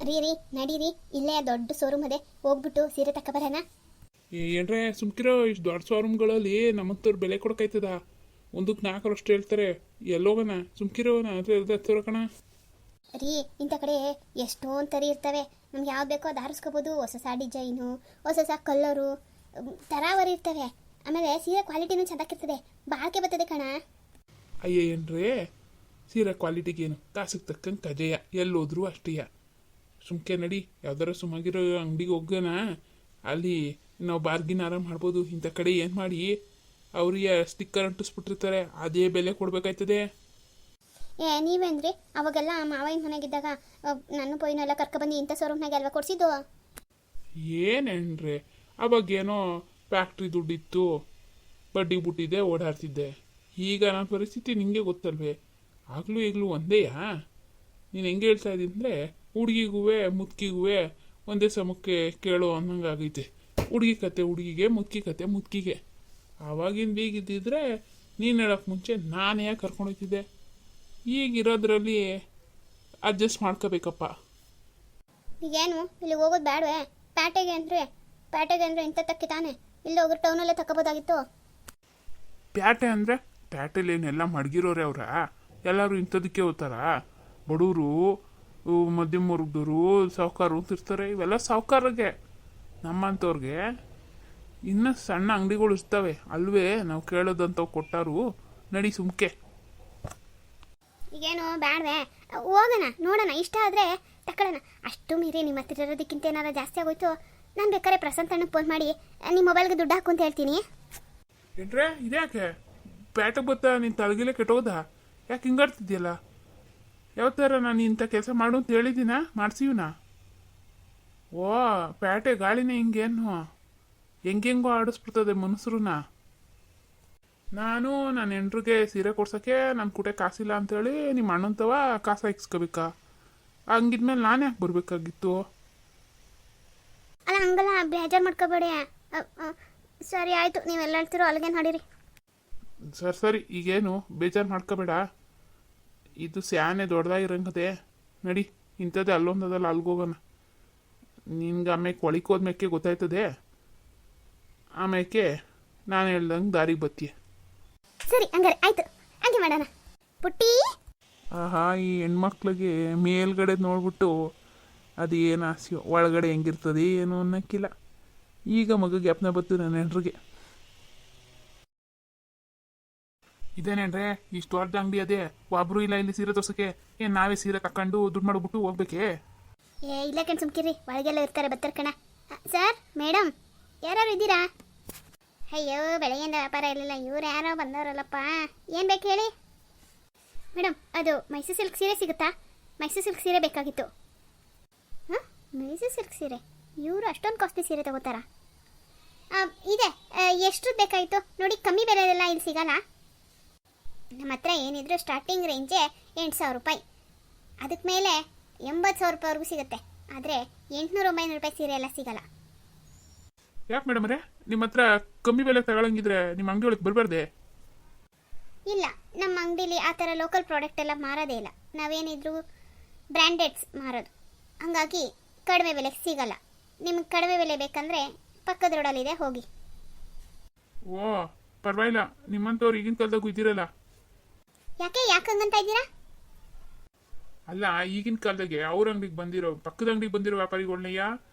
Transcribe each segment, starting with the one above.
ರೀ ನಡೀರಿ, ಇಲ್ಲೇ ದೊಡ್ಡ ಶೋರೂಮ್ ಅದೇ, ಹೋಗ್ಬಿಟ್ಟು ಸೀರೆ ತಗೊಬರೋಣ. ಏನ್ರೆ ಸುಮ್ಕಿರೋ ಇಷ್ಟು ದೊಡ್ಡ ಶೋರೂಮ್ಗಳಲ್ಲಿ ನಮ್ಮಂತವ್ರು ಬೆಲೆ ಕೊಡಕಾಯ್ತದ? ಒಂದಕ್ಕೆ 4 ಅಷ್ಟು ಹೇಳ್ತಾರೆ. ಎಲ್ಲೋಗೋಣ ಸುಮ್ಕಿರೋ, ಹತ್ರ ಕಣ. ರೀ ಇಂಥ ಕಡೆ ಎಷ್ಟೊಂದು ತರಿ ಇರ್ತವೆ, ನಮ್ಗೆ ಯಾವ್ದು ಬೇಕೋ ಅದು ಆರಿಸ್ಕೋಬೋದು. ಹೊಸ ಡಿಸೈನು, ಹೊಸ ಕಲ್ಲರು, ತರಾವರಿ ಇರ್ತವೆ. ಆಮೇಲೆ ಸೀರೆ ಕ್ವಾಲಿಟಿನೂ ಚೆನ್ನಾಗಿರ್ತದೆ, ಬಾಳ್ಕೆ ಬರ್ತದೆ ಕಣ. ಅಯ್ಯ ಏನ್ರೇ, ಸೀರೆ ಕ್ವಾಲಿಟಿಗೇನು ಕಾಸಿಗೆ ತಕ್ಕಂಗೆ ಕಜೆಯ, ಎಲ್ಲೋದ್ರೂ ಅಷ್ಟೇಯ. ಸುಮ್ಕೆ ನಡಿ, ಯಾವ್ದಾರ ಸುಮಾಗಿರೋ ಅಂಗಡಿಗೆ ಹೋಗೋಣ. ಅಲ್ಲಿ ನಾವು ಬಾರ್ಗಿನ್ ಆರಾಮ್ ಮಾಡ್ಬೋದು. ಇಂಥ ಕಡೆ ಏನು ಮಾಡಿ ಅವ್ರಿಗೆ ಸ್ಟಿಕ್ಕರ್ ಅಂಟಿಸ್ಬಿಟ್ಟಿರ್ತಾರೆ, ಅದೇ ಬೆಲೆ ಕೊಡ್ಬೇಕಾಯ್ತದೆ. ನೀವೇನ್ರಿ ಅವಾಗೆಲ್ಲ ಮಾವಿನ ಮನೆಗಿದ್ದಾಗ ನನ್ನ ಪೊಯ್ನೆಲ್ಲ ಕರ್ಕೊಬಂದು ಇಂಥ ಶೋರೂಮ್ನಾಗೆ ಅಲ್ವಾ ಕೊಡಿಸಿದ್ದು? ಏನೇನ್ರಿ, ಅವಾಗೇನೋ ಫ್ಯಾಕ್ಟ್ರಿ ದುಡ್ಡಿತ್ತು, ಬಡ್ಡಿಗೆ ಬಿಟ್ಟಿದ್ದೆ, ಓಡಾಡ್ತಿದ್ದೆ. ಈಗ ನನ್ನ ಪರಿಸ್ಥಿತಿ ನಿಮಗೆ ಗೊತ್ತಲ್ವೇ, ಆಗಲೂ ಈಗಲೂ ಒಂದೇಯಾ? ನೀನು ಹೆಂಗೆ ಹೇಳ್ತಾ ಇದ್ದೀನಿ ಅಂದರೆ, ಹುಡುಗಿಗೂ ಮುದುಕಿಗೂ ಒಂದೇ ಸಮಕ್ಕೆ ಕೇಳೋ ಅನ್ನಂಗೆ ಆಗೈತೆ. ಹುಡುಗಿ ಕತೆ ಹುಡುಗಿಗೆ, ಮುದುಕಿ ಕತೆ ಮುದುಕಿಗೆ. ಆವಾಗಿನ ಬೀಗಿದ್ದಿದ್ರೆ ನೀನು ಹೇಳೋಕ್ಕೆ ಮುಂಚೆ ನಾನೇ ಕರ್ಕೊಂಡೋಗ್ತಿದ್ದೆ. ಈಗಿರೋದ್ರಲ್ಲಿ ಅಡ್ಜಸ್ಟ್ ಮಾಡ್ಕೋಬೇಕಪ್ಪ. ಈಗೇನು ಇಲ್ಲಿ ಹೋಗೋದು ಬೇಡವೇ? ಪ್ಯಾಟೆಗೆ ಅಂದರೆ ಇಂಥ ತಕ್ಕಿ ತಾನೆ, ಇಲ್ಲಿ ಹೋಗಿ ಟೌನಲ್ಲೇ ತಗೋಬೋದಾಗಿತ್ತು. ಪ್ಯಾಟೆ ಅಂದರೆ ಪ್ಯಾಟೆಲಿ ಏನೆಲ್ಲ ಮಡಗಿರೋರೆ ಅವರ? ಎಲ್ಲರೂ ಇಂಥದಕ್ಕೆ ಹೋಗ್ತಾರ? ಬಡವರು, ಮಧ್ಯಮ ವರ್ಗದವರು, ಸಾಹುಕಾರರು ಅಂತಿರ್ತಾರೆ. ಇವೆಲ್ಲ ಸಾಹುಕಾರಿಗೆ. ನಮ್ಮಂಥವ್ರಿಗೆ ಇನ್ನೂ ಸಣ್ಣ ಅಂಗಡಿಗಳು ಇರ್ತವೆ ಅಲ್ವೇ, ನಾವು ಕೇಳೋದಂತವು ಕೊಟ್ಟಾರು. ನಡಿ ಸುಮ್ಕೆ. ಈಗೇನು ಬೇಡವೇ? ಹೋಗೋಣ, ನೋಡೋಣ, ಇಷ್ಟ ಆದರೆ ತಗೊಳ್ಳೋಣ. ಅಷ್ಟು ಮೀರಿ ನಿಮ್ಮ ಹತ್ರ ಇರೋದಕ್ಕಿಂತ ಏನಾರ ಜಾಸ್ತಿ ಆಗೋಯ್ತು, ನಾನು ಬೇಕಾದ್ರೆ ಪ್ರಶಾಂತ್ ಅಣ್ಣಗೆ ಫೋನ್ ಮಾಡಿ ನಿಮ್ಮ ಮೊಬೈಲ್ಗೆ ದುಡ್ಡು ಹಾಕು ಅಂತ ಹೇಳ್ತೀನಿ. ಏನ್ರೆ ಇದ್ಯಾಕೆ ಪ್ಯಾಟೆಗೆ ಬತ್ತಾ? ನೀನು ತಲೆಗಿಲೆ ಕೆಟ್ಟೋದ? ಯಾಕೆ ಹಿಂಗಾಡ್ತಿದ್ಯಲ್ಲ? ಯಾವತ್ತಾರ ನಾನು ಇಂಥ ಕೆಲಸ ಮಾಡು ಅಂತ ಹೇಳಿದ್ದೀನ? ಮಾಡ್ಸಿವ್ನಾ? ಓ ಪ್ಯಾಟೆ ಗಾಳಿನೇ ಹಿಂಗೇನು ಹೆಂಗೆಂಗೋ ಆಡಿಸ್ಬಿಡ್ತದೆ ಮನುಷ್ಯರನ್ನ. ನಾನು ನನ್ನ ಹೆಂಡ್ರಿಗೆ ಸೀರೆ ಕೊಡ್ಸೋಕ್ಕೆ ನನ್ನ ಕೂಟೆ ಕಾಸಿಲ್ಲ ಅಂಥೇಳಿ ನಿಮ್ಮ ಅಣ್ಣಂತವ ಕಾಸು ಇಕ್ಸ್ಕೋಬೇಕಾ? ಹಂಗಿದ್ಮೇಲೆ ನಾನು ಯಾಕೆ ಬರಬೇಕಾಗಿತ್ತು? ಅಲ್ಲ ಹಂಗಲ್ಲ, ಬೇಜಾರು ಮಾಡ್ಕೋಬೇಡಿ. ಸರಿ ಆಯಿತು, ನೀವೆಲ್ಲ ಹೇಳ್ತಿರೋ ಅಲ್ಲಿಗೆ ನೋಡಿರಿ. ಸರಿ ಈಗೇನು ಬೇಜಾರು ಮಾಡ್ಕೋಬೇಡ. ಇದು ಸ್ಯಾನೆ ದೊಡ್ಡದಾಗಿರಂಗದೆ. ನಡಿ, ಇಂಥದ್ದೇ ಅಲ್ಲೊಂದದಲ್ಲ ಅಲ್ಗೋಗೋಣ. ನಿನ್ಗೆ ಆಮೇಲೆ ಒಳಿಕೋದ್ಮೇಕೆ ಗೊತ್ತಾಯ್ತದೆ. ಆಮೇಲೆ ನಾನು ಹೇಳ್ದಂಗೆ ದಾರಿಗೆ ಬತ್ತೀಯ. ಸರಿ ಹಂಗಾರೆ ಆಯ್ತು, ಹಂಗೆ ಮಾಡೋಣ. ಪುಟ್ಟಿ, ಆಹಾ, ಈ ಹೆಣ್ಮಕ್ಳಿಗೆ ಮೇಲ್ಗಡೆ ನೋಡ್ಬಿಟ್ಟು ಅದು ಏನು ಆಸೆಯೋ ಒಳಗಡೆ ಹೆಂಗಿರ್ತದೆ ಏನು ಅನ್ನೋಕ್ಕಿಲ್ಲ. ಈಗ ಮಗ ಜ್ಞಾಪನ ಬತ್ತು ನನ್ನ ಹೆಂಡ್ರಿಗೆ. ಇದೇನೇನ್ರೆ ಇಷ್ಟು ದೊಡ್ಡ ಅಂಗಡಿ ಅದೇ, ಒಬ್ರು ಇಲ್ಲ ಇಲ್ಲಿ ಸೀರೆ ತೋರ್ಸಕ್ಕೆ? ಏನು ನಾವೇ ಸೀರೆ ತಕೊಂಡು ದುಡ್ಡು ಮಾಡಿಬಿಟ್ಟು ಹೋಗ್ಬೇಕೇ? ಇಲ್ಲ ಕಣ್ ಸುಮ್ಕಿರಿ, ಒಳಗೆಲ್ಲ ಇರ್ತಾರೆ, ಬರ್ತಾರೆ ಕಣ. ಸರ್, ಮೇಡಮ್, ಯಾರು ಇದ್ದೀರಾ? ಅಯ್ಯೋ ಬೆಳಗ್ಗೆಯಿಂದ ವ್ಯಾಪಾರ ಇರಲಿಲ್ಲ, ಇವ್ರು ಯಾರೋ ಬಂದವರಲ್ಲಪ್ಪ. ಏನು ಬೇಕು ಹೇಳಿ ಮೇಡಮ್? ಅದು ಮೈಸೂರು ಸಿಲ್ಕ್ ಸೀರೆ ಸಿಗುತ್ತಾ? ಮೈಸೂರು ಸಿಲ್ಕ್ ಸೀರೆ ಬೇಕಾಗಿತ್ತು. ಹಾಂ, ಮೈಸೂರು ಸಿಲ್ಕ್ ಸೀರೆ? ಇವರು ಅಷ್ಟೊಂದು ಕಾಸ್ಟ್ಲಿ ಸೀರೆ ತಗೋತಾರಾ? ಇದೆ, ಎಷ್ಟು ಬೇಕಾಯಿತು ನೋಡಿ? ಕಮ್ಮಿ ಬೆಲೆದೆಲ್ಲ ಇಲ್ಲಿ ಸಿಗಲ್ಲ ನಮ್ಮ ಹತ್ರ. ಏನಿದ್ರು ಸ್ಟಾರ್ಟಿಂಗ್ ರೇಂಜೇ 8,000 ರೂಪಾಯಿ, ಅದಕ್ಕೆ ಮೇಲೆ 80,000 ರೂಪಾಯಿವರೆಗೂ ಸಿಗುತ್ತೆ. ಆದರೆ 800-900 ರೂಪಾಯಿ ಸೀರೆ ಎಲ್ಲ ಸಿಗಲ್ಲ. ಯಾಕೆ ಮೇಡಮ್ ಅವರೇ, ನಿಮ್ಮ ಹತ್ರ ಕಮ್ಮಿ ಬೆಲೆ ತಗೊಳಂಗಿದ್ರೆ ನಿಮ್ಮ ಅಂಗಡಿ ಒಳಗೆ ಬರಬಾರ್ದೆ? ಇಲ್ಲ, ನಮ್ಮ ಅಂಗಡಿಲಿ ಆ ಥರ ಲೋಕಲ್ ಪ್ರಾಡಕ್ಟ್ ಎಲ್ಲ ಮಾರೋದೇ ಇಲ್ಲ. ನಾವೇನಿದ್ರು ಬ್ರ್ಯಾಂಡೆಡ್ಸ್ ಮಾರೋದು, ಹಾಗಾಗಿ ಕಡಿಮೆ ಬೆಲೆಗೆ ಸಿಗಲ್ಲ. ನಿಮ್ಗೆ ಕಡಿಮೆ ಬೆಲೆ ಬೇಕಂದರೆ ಪಕ್ಕದ ರೋಡಲ್ಲಿದೆ, ಹೋಗಿ. ಓ ಪರವಾಗಿಲ್ಲ, ನಿಮ್ಮಂಥವ್ರು ಈಗಿನ ಕಾಲದಾಗೂ ಇದ್ದೀರಲ್ಲ. ಯಾಕೆ ಹಂಗಂತ ಇದ್ದೀರಾ? ಅಲ್ಲ, ಈಗಿನ ಕಾಲದಾಗೆ ಅವ್ರ ಅಂಗಡಿಗೆ ಬಂದಿರೋ, ಪಕ್ಕದ ಅಂಗಡಿಗೆ ಬಂದಿರೋ ವ್ಯಾಪಾರಿಗಳನ್ನಯ್ಯ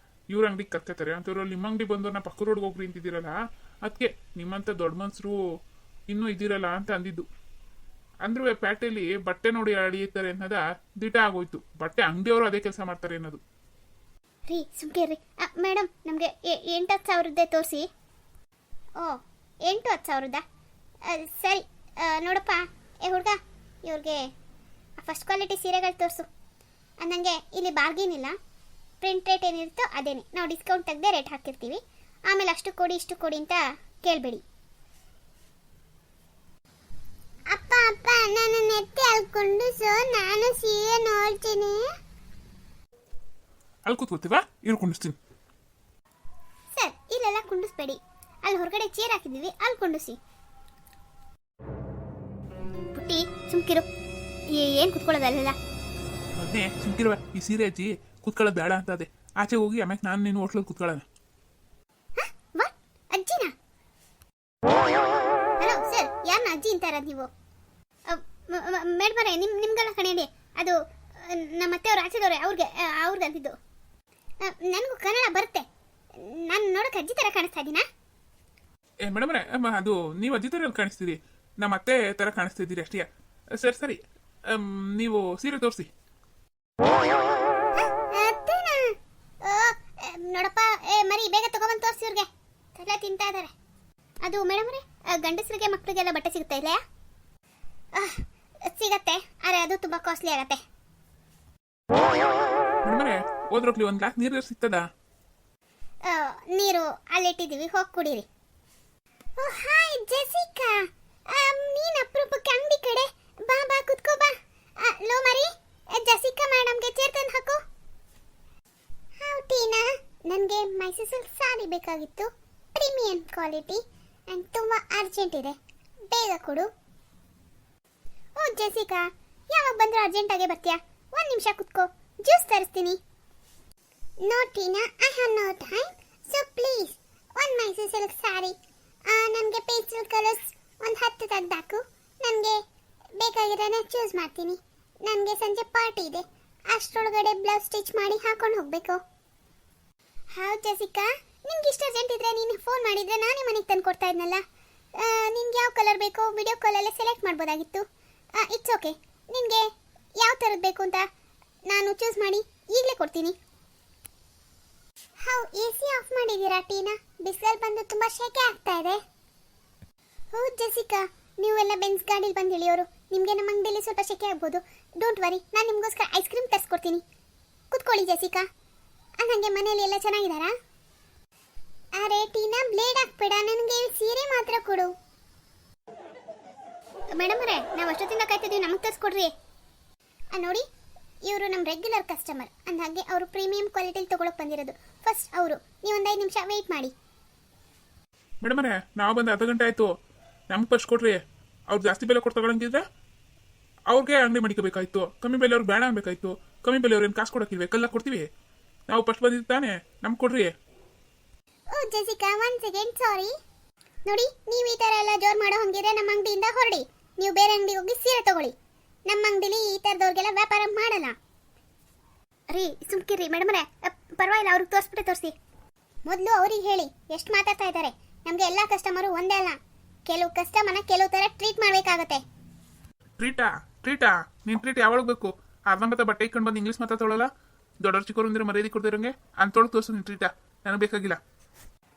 ಇವ್ರ ಅಂಗಡಿಗೆ ಕರ್ಕೋತಾರೆ. ಅಂಥವ್ರು ನಿಮ್ಮ ಅಂಗಡಿ ಬಂದವ್ರನ್ನ ಪಕ್ಕ ರೋಡ್ಗೆ ಹೋಗ್ರಿ ಅಂತಿದ್ದೀರಲ್ಲ, ಅದಕ್ಕೆ ನಿಮ್ಮಂಥ ದೊಡ್ಡ ಮನ್ಸರು ಇನ್ನೂ ಇದ್ದೀರಲ್ಲ ಅಂತ ಅಂದಿದ್ದು. ಅಂದ್ರೂ ಪ್ಯಾಟೆಯಲ್ಲಿ ಬಟ್ಟೆ ನೋಡಿ ಅಳಿಯುತ್ತಾರೆ ಅನ್ನೋದ ದಿಟ ಆಗೋಯ್ತು. ಬಟ್ಟೆ ಅಂಗಡಿಯವರು ಅದೇ ಕೆಲಸ ಮಾಡ್ತಾರೆ ಅನ್ನೋದು. ರೀ ಸುಮ್ಕೆ ರೀ ಮೇಡಮ್, ನಮಗೆ 8-10 ಸಾವಿರದ್ದೇ ತೋರಿಸಿ. ಓ 8-10 ಸಾವಿರದ? ಸರಿ ನೋಡಪ್ಪ, ಹುಡುಗ, ಇವ್ರಿಗೆ ಫಸ್ಟ್ ಕ್ವಾಲಿಟಿ ಸೀರೆಗಳು ತೋರಿಸು. ಅಂದಂಗೆ ಇಲ್ಲಿ ಬಾರ್ಗಿನ್ ಇಲ್ಲ, ಪ್ರಿಂಟ್ ರೇಟ್ ಏನಿರುತ್ತೋ ಅದೇನೆ, ನಾವು ಡಿಸ್ಕೌಂಟ್ ತೆಗೆದೇ ರೇಟ್ ಹಾಕಿರ್ತೀವಿ. ಆಮೇಲೆ ಅಷ್ಟು ಕೊಡಿ ಇಷ್ಟು ಕೊಡಿ ಅಂತ ಕೇಳಬೇಡಿ. ಅಪ್ಪ ಅಪ್ಪ, ನನ್ನ ನೆತ್ತಿ ಅಲ್ಕೊಂಡು ನಾನು ಸೀರೆ ನೋಡ್ತೀನಿ. ಅಲ್ಲಿ ಕೂತ್ಕೋತೀವ, ಇವ್ರು ಕುಂಡಿಸ್ತೀನಿ. ಸರ್, ಇಲ್ಲೆಲ್ಲ ಕುಂಡಿಸ್ಬೇಡಿ, ಅಲ್ಲಿ ಹೊರಗಡೆ ಚೇರ್ ಹಾಕಿದ್ದೀವಿ, ಅಲ್ಲಿ ಕುಂಡಿಸಿ. ಪುಟ್ಟಿ ಸುಮ್ಕಿರು, ಏನು ಕುತ್ಕೊಳ್ಳೋದಲ್ಲ. ಅದೇ ಸುಮ್ಕಿರುವೆ, ಈ ಸೀರೆ ಹಚ್ಚಿ ಕೂತ್ಕೊಳ್ಳೋದು ಬೇಡ ಅಂತ ಅದೇ. ಆಚೆ ಹೋಗಿ ಆಮ್ಯಾಕೆ ನಾನು ನೀನು ಹೋಟ್ಲಲ್ಲಿ ಕೂತ್ಕೊಳ್ಳೋಣ. ವಾಟ್, ಅಜ್ಜಿನಾ? ಹಲೋ ಸರ್, ಯಾರನ್ನ ಅಜ್ಜಿ ಅಂತಾರ ನೀವು? ಮೇಡ್ಮರೆ, ನಿಮ್ಗೆಲ್ಲ ಕಣೆಯಲ್ಲಿ ಅದು ನಮ್ಮ ಅತ್ತೆಯವ್ರು ಆಚೆದವ್ರೆ, ಅವ್ರಿಗೆ ಅಂತಿದ್ದು. ನನಗೂ ಕನ್ನಡ ಬರುತ್ತೆ. ನಾನು ನೋಡೋಕೆ ಅಜ್ಜಿ ಥರ ಕಾಣಿಸ್ತಾ ಇದ್ದೀನಾ? ಮೇಡಮ್ರೆ, ಅದು ನೀವು ಅಜ್ಜಿ ಥರ ಕಾಣಿಸ್ತೀರಿ, ನಮ್ಮ ಅತ್ತೆ ಥರ ಕಾಣಿಸ್ತಿದ್ದೀರಿ ಅಷ್ಟೇ. ಸರಿ ಸರಿ, ನೀವು ಸೀರೆ ತೋರಿಸಿ. ಅತ್ತೇನಾ? ನೋಡಪ್ಪ, ಮರಿ ಬೇಗ ತಗೊಬಂದು ತೋರಿಸಿ, ಇವ್ರಿಗೆ ತಲೆ ತಿಂತಾ ಇದ್ದಾರೆ. ಅದು ಮೇಡಮ್ರೆ, ಗಂಡಸರಿಗೆ ಮಕ್ಕಳಿಗೆಲ್ಲ ಬಟ್ಟೆ ಸಿಗುತ್ತೆ ಇಲ್ಲ? ಸಿಗತ್ತೆ, ಆದರೆ ಅದು ತುಂಬ ಕಾಸ್ಟ್ಲಿ ಆಗತ್ತೆ. ಮೇಡಮ್ರೆ, ಹೋದ್ರೋಗ್ಲಿ ಒಂದು ಗ್ಲಾಸ್ ನೀರು ಸಿಗ್ತದ? ನೀರು ಅಲ್ಲಿಟ್ಟಿದ್ದೀವಿ, ಹೋಗಿ ಕುಡೀರಿ. ಓ ಹಾಯ್ ಜೆಸಿಕಾ, ನೀನು ಅಪರೂಪಕ್ಕೆ ಅಂಗಡಿ ಕಡೆ ಬಾ ಬಾ ಕುತ್ಕೋ ಬಾ. ಲೋ ಮರಿ, ಜೆಸಿಕಾ ಮೇಡಮ್ಗೆ ಚೇರ್ ತಂದು ಹಾಕು. ಹೌ ಟೀನಾ, ನನಗೆ ಮೈಸೂರು ಸಿಲ್ಕ್ ಸಾರಿ ಬೇಕಾಗಿತ್ತು, ಪ್ರೀಮಿಯಂ ಕ್ವಾಲಿಟಿ ಆ್ಯಂಡ್ ತುಂಬ ಅರ್ಜೆಂಟ್ ಇದೆ, ಬೇಗ ಕೊಡು. ಓ ಜೆಸಿಕಾ, ಯಾವಾಗ ಬಂದರೂ ಅರ್ಜೆಂಟಾಗೆ ಬರ್ತೀಯಾ? ಒಂದು ನಿಮಿಷ ಕುತ್ಕೋ, ಜ್ಯೂಸ್ ತರಿಸ್ತೀನಿ. No Tina, I have no time, so please ಒಂದು ಮೈಸೂರು ಸಿಲ್ಕ್ ಸ್ಯಾರಿ, ನನಗೆ ಪೇಸ್ಟಲ್ ಕಲರ್ಸ್ ಒಂದು 10 ತೆಗೆದಾಕು. ನನಗೆ ಬೇಕಾಗಿರೋನ ಚೂಸ್ ಮಾಡ್ತೀನಿ. ನನಗೆ ಸಂಜೆ ಪಾರ್ಟಿ ಇದೆ, ಅಷ್ಟರೊಳಗಡೆ ಬ್ಲೌಸ್ ಸ್ಟಿಚ್ ಮಾಡಿ ಹಾಕೊಂಡು ಹೋಗಬೇಕು. ಹೌದು ಜೆಸಿಕಾ, ನಿಮ್ಗೆ ಇಷ್ಟು ಅರ್ಜೆಂಟ್ ಇದ್ದರೆ ನೀನು ಫೋನ್ ಮಾಡಿದರೆ ನಾನೇ ಮನೆಗೆ ತಂದು ಕೊಡ್ತಾ ಇದ್ನಲ್ಲ. ನಿನ್ಗೆ ಯಾವ ಕಲರ್ ಬೇಕೋ ವಿಡಿಯೋ ಕಾಲಲ್ಲೇ ಸೆಲೆಕ್ಟ್ ಮಾಡ್ಬೋದಾಗಿತ್ತು. ಇಟ್ಸ್ ಓಕೆ, ನಿನಗೆ ಯಾವ ಥರದ್ದು ಬೇಕು ಅಂತ ನಾನು ಚೂಸ್ ಮಾಡಿ ಈಗಲೇ ಕೊಡ್ತೀನಿ. ಹೌ AC ಆಫ್ ಮಾಡಿದ್ದೀರಾ ಟೀನಾ? ಬಿಸಿಲಲ್ಲಿ ಬಂದು ತುಂಬ ಶೆಕೆ ಆಗ್ತಾ ಇದೆ. ಹೌದು ಜೆಸಿಕಾ, ನೀವೆಲ್ಲ ಬೆನ್ಸ್ ಗಾಡೀಲಿ ಬಂದು ಇಳಿಯೋರು, ನಿಮಗೆ ನಮ್ಮ ಅಂಗಡಿಯಲ್ಲಿ ಸ್ವಲ್ಪ ಶೆಕೆ ಆಗ್ಬೋದು. ಡೋಂಟ್ ವರಿ, ನಾನು ನಿಮಗೋಸ್ಕರ ಐಸ್ ಕ್ರೀಮ್ ತರಿಸ್ಕೊಡ್ತೀನಿ. ಕುತ್ಕೊಳ್ಳಿ ಜೆಸಿಕಾ. ಹಾಗೆ ಮನೆಯಲ್ಲಿ ಎಲ್ಲ ಚೆನ್ನಾಗಿದ್ದಾರಾ? ಅರೆ ಟೀನಾ, ಬ್ಲೇಡ್ ಹಾಕ್ಬೇಡ, ನನಗೆ ಸೀರೆ ಮಾತ್ರ ಕೊಡು. ಮೇಡಮ್ ಅವರೇ, ನಾವು ಅಷ್ಟೊತ್ತಿಂದ ಕಾಯ್ತಿದ್ದೀವಿ, ನಮಗೆ ತರಿಸ್ಕೊಡ್ರಿ. ನೋಡಿ, ಇವರು ನಮ್ಮ ರೆಗ್ಯುಲರ್ ಕಸ್ಟಮರ್, ಅಂದಾಗೆ ಅವರು ಪ್ರೀಮಿಯಂ ಕ್ವಾಲಿಟಿಲಿ ತೊಗೊಳಕ್ಕೆ ಬಂದಿರೋದು. ಫಸ್ಟ್ ಅವರು, ನೀವು ಒಂದು 5 ನಿಮಿಷ ವೆಯ್ಟ್ ಮಾಡಿ. ಮೇಡಮರೇ, ನಾವು ಬಂದು ಅರ್ಧ ಗಂಟೆ ಆಯಿತು, ನಮ್ಗೆ ಫಸ್ಟ್ ಕೊಡ್ರಿ. ಅವ್ರು ಜಾಸ್ತಿ ಬೆಲೆ ಕೊಟ್ಟು ತಗೊಳಂಗಿದ್ರೆ ಅವ್ರಿಗೆ ಅಂಗಡಿ ಮಡಿಕೋಬೇಕಾಯ್ತು, ಕಮ್ಮಿ ಬೆಲೆ ಅವ್ರಿಗೆ ಬೇಡ ಅನ್ಬೇಕಾಯ್ತು. ಕಮ್ಮಿ ಬೆಲೆ ಅವ್ರು ಏನು ಕಾಸು ಕೊಡೋಕ್ಕಿಲ್ವೇ? ಕಲ್ಲ ಕೊಡ್ತೀವಿ. ನಾವು ಫಸ್ಟ್ ಬಂದಿದ್ದು ತಾನೇ, ನಮ್ಗೆ ಕೊಡ್ರಿ. ಓ ಜೆಸಿಕಾ, 1 ಸೆಕೆಂಡ್, ಸಾರಿ. ನೋಡಿ, ನೀವು ಈ ಥರ ಎಲ್ಲ ಜೋರು ಮಾಡೋ ಹಂಗಿದ್ರೆ ನಮ್ಮ ಅಂಗಡಿಯಿಂದ ಹೊರಡಿ. ನೀವು ಬೇರೆ ಅಂಗಡಿಗೆ ಹೋಗಿ ಸೀರೆ ತಗೊಳ್ಳಿ. ನಮ್ಮ ಅಂಗಡಿಲಿ ಈ ಥರದವ್ರಿಗೆಲ್ಲ ವ್ಯಾಪಾರ ಮಾಡಲ್ಲ. ರೀ ಸುಮ್ಕಿರಿ ಮೇಡಮ್ರೆ, ಪರವಾಗಿಲ್ಲ, ಅವ್ರಿಗೆ ತೋರಿಸ್ಬಿಟ್ಟೆ ತೋರಿಸಿ. ಮೊದಲು ಅವ್ರಿಗೆ ಹೇಳಿ ಎಷ್ಟು ಮಾತಾಡ್ತಾ ಇದ್ದಾರೆ. ನಮಗೆ ಎಲ್ಲ ಕಸ್ಟಮರು ಒಂದೇ ಅಲ್ಲ, ಕೆಲವು ಕಸ್ಟಮರ್ನ ಕೆಲವು ಥರ ಟ್ರೀಟ್ ಮಾಡಬೇಕಾಗತ್ತೆ. ಟ್ರೀಟಾ ನೀನು ಟ್ರೀಟ್ ಯಾವಾಗ ಬೇಕು? ಅರ್ಧಂಬತ್ತ ಬಟ್ಟೆ ಇಟ್ಕೊಂಡು ಬಂದು ಇಂಗ್ಲೀಷ್ ಮಾತಾಡೋಲ್ಲ. ದೊಡ್ಡವ್ರು ಚಿಕ್ಕವ್ರು ಅಂದ್ರೆ ಮರ್ಯಾದೆ ಕೊಡ್ತಿರಂಗೆ ಅಂತೊಳಗೆ ತೋರಿಸು ನೀನು ಟ್ರೀಟಾ. ನನಗೆ ಬೇಕಾಗಿಲ್ಲ.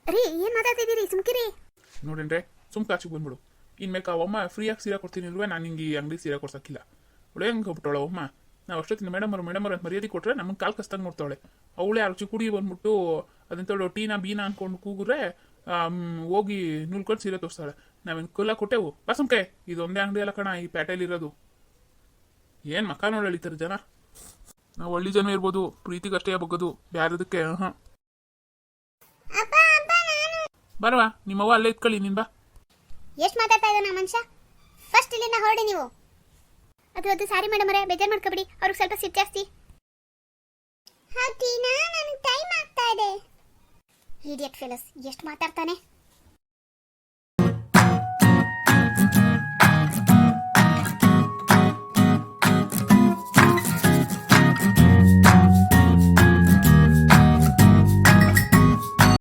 ರೀ ಏನು ಮಾತಾಡ್ತಿದ್ದೀರಿ? ಸುಮ್ಕಿರಿ. ನೋಡೇನ್ರೆ, ಸುಮ್ ಕಾಚಿಗೆ ಬಂದ್ಬಿಡು. ಇನ್ಮೇಲೆ ಅವಮ್ಮ ಫ್ರೀಯಾಗಿ ಸೀರೆ ಕೊಡ್ತೀನಿ ಇಲ್ವೇ? ನಾನು ಹಿಂಗೆ ಈ ಅಂಗಡಿ ಸೀರೆ ಕೊಡ್ಸಕ್ಕಿಲ್ಲ. ಅವಳೆ ಹೆಂಗೆ ಹೋಗ್ಬಿಟ್ಟವಳ ಅವಮ್ಮ. ನಾವು ಅಷ್ಟೊತ್ತಿನ ಮೇಡಮ್ ಅಂತ ಮರ್ಯಾದೆ ಕೊಟ್ಟರೆ ನಮಗೆ ಕಾಲು ಕಸ್ತಂಗೆ ನೋಡ್ತಾವಳೆ. ಅವಳೇ ಯಾರು ಚಿಕ್ಕುಡಿ ಬಂದ್ಬಿಟ್ಟು ಅದಂತೇಳು ಟೀನಾ ಬೀನಾ ಅಂದ್ಕೊಂಡು ಕೂಗ್ರೆ ಹೋಗಿ ನುಲ್ಕೊಂಡು ಸೀರೆ ತೋರಿಸ್ತಾಳೆ. ನಾವೇನು ಕೊಲ್ಲ ಕೊಟ್ಟೆವು. ಬಸಂಕೆ, ಇದೊಂದೇ ಅಂಗಡಿ ಅಲ್ಲ ಕಣ ಈ ಪೇಟೆಯಲ್ಲಿ ಇರೋದು. ಏನು ಮಕ್ಕ ನೋಡಿ ಎಳಿತಾರೆ ಜನ. ನಾವು ಹಳ್ಳಿ ಜನ ಇರ್ಬೋದು, ಪ್ರೀತಿಗೆ ಅಷ್ಟೇ ಬಗ್ಗೋದು, ಬ್ಯಾರದಕ್ಕೆ. ಬರವಾ, ನಿಮ್ಮವ್ವ ಅಲ್ಲೇ ಇತ್ಕೊಳ್ಳಿ. ನೀನು ಬಾ. ಎಷ್ಟು ಮಾತಾಡ್ತಾ ಇದ್ದಾನ ಮನುಷ್ಯ? ಫಸ್ಟ್ ಇಲ್ಲಿಂದ ಹೊರಡಿ ನೀವು. ಅದು ಸಾರಿ ಮೇಡಮ್ ಅವರೇ, ಬೇಜಾರು ಮಾಡ್ಕೊಬಿಡಿ, ಅವ್ರಿಗೆ ಸ್ವಲ್ಪ ಸಿಟ್ಟು ಜಾಸ್ತಿ. ಟೀನಾ, ನನಗೆ ಟೈಮ್ ಆಗ್ತಾ ಇದೆ. ಇಡಿಯಟ್ ಫೆಲಸ್, ಎಷ್ಟು ಮಾತಾಡ್ತಾನೆ.